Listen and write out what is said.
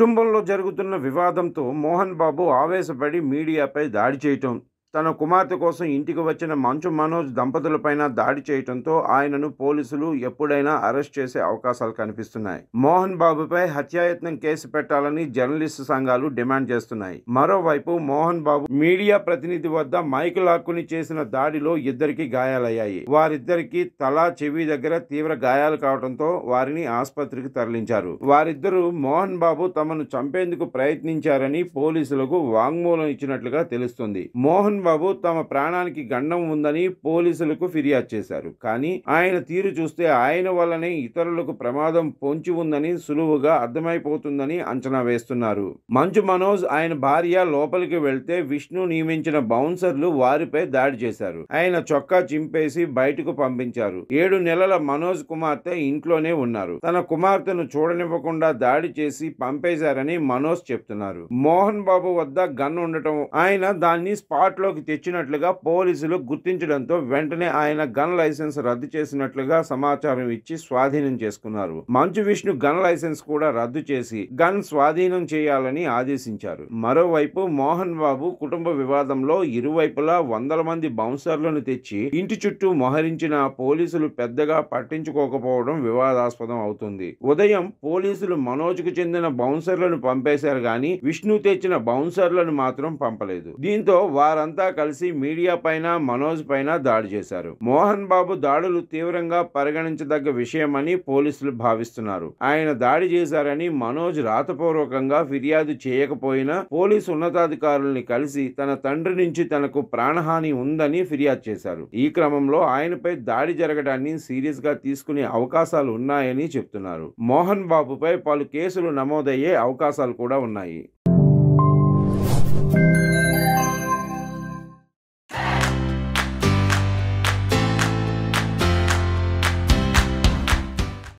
కుటుంబంలో జరుగుతున్న వివాదంతో మోహన్ బాబు ఆవేశపడి మీడియాపై దాడి చేయటం, తన కుమార్తె కోసం ఇంటికి వచ్చిన మంచు మనోజ్ దంపతులపైన దాడి చేయటంతో ఆయనను పోలీసులు ఎప్పుడైనా అరెస్ట్ చేసే అవకాశాలు కనిపిస్తున్నాయి. మోహన్ బాబుపై హత్యాయత్నం కేసు పెట్టాలని జర్నలిస్టు సంఘాలు డిమాండ్ చేస్తున్నాయి. మరోవైపు మోహన్ బాబు మీడియా ప్రతినిధి వద్ద మైకు లాక్కుని చేసిన దాడిలో ఇద్దరికి గాయాలయ్యాయి. వారిద్దరికి తల, చెవి దగ్గర తీవ్ర గాయాలు కావడంతో వారిని ఆసుపత్రికి తరలించారు. వారిద్దరూ మోహన్ బాబు తమను చంపేందుకు ప్రయత్నించారని పోలీసులకు వాంగ్మూలం ఇచ్చినట్లుగా తెలుస్తుంది. మోహన్ బాబు తమ ప్రాణానికి గండం ఉందని పోలీసులకు ఫిర్యాదు చేశారు. కానీ ఆయన తీరు చూస్తే ఆయన వల్లనే ఇతరులకు ప్రమాదం పొంచి ఉందని సులువుగా అర్థమైపోతుందని అంచనా వేస్తున్నారు. మంచు మనోజ్, ఆయన భార్య లోపలికి వెళ్తే విష్ణు నియమించిన బౌన్సర్లు వారిపై దాడి చేశారు. ఆయన చొక్కా చింపేసి బయటకు పంపించారు. 7 నెలల మనోజ్ కుమార్తె ఇంట్లోనే ఉన్నారు. తన కుమార్తెను చూడనివ్వకుండా దాడి చేసి పంపేశారని మనోజ్ చెప్తున్నారు. మోహన్ బాబు వద్ద గన్ ఉండటం, ఆయన దాన్ని స్పాట్ లోకి తెచ్చినట్లుగా పోలీసులు గుర్తించడంతో వెంటనే ఆయన గన్ లైసెన్స్ రద్దు చేసినట్లుగా సమాచారం ఇచ్చి స్వాధీనం చేసుకున్నారు. మంచు విష్ణు గన్ లైసెన్స్ కూడా రద్దు చేసి గన్ స్వాధీనం చేయాలని ఆదేశించారు. మరోవైపు మోహన్ బాబు కుటుంబ వివాదంలో ఇరువైపులా వందల మంది బౌన్సర్లను తెచ్చి ఇంటి చుట్టూ మోహరించిన పోలీసులు పెద్దగా పట్టించుకోకపోవడం వివాదాస్పదం అవుతుంది. ఉదయం పోలీసులు మనోజ్ కు చెందిన బౌన్సర్లను పంపేశారు గాని విష్ణు తెచ్చిన బౌన్సర్లను మాత్రం పంపలేదు. దీంతో వారంతా కలిసి మీడియా పైన, మనోజ్ పైన దాడి చేశారు. మోహన్ బాబు దాడులు తీవ్రంగా పరిగణించదగ్గ విషయమని పోలీసులు భావిస్తున్నారు. ఆయన దాడి చేశారని మనోజ్ రాతపూర్వకంగా ఫిర్యాదు చేయకపోయినా పోలీసు ఉన్నతాధికారుల్ని కలిసి తన తండ్రి నుంచి తనకు ప్రాణహాని ఉందని ఫిర్యాదు చేశారు. ఈ క్రమంలో ఆయనపై దాడి జరగడాన్ని సీరియస్ గా తీసుకునే అవకాశాలు ఉన్నాయని చెప్తున్నారు. మోహన్ బాబుపై పలు కేసులు నమోదయ్యే అవకాశాలు కూడా ఉన్నాయి.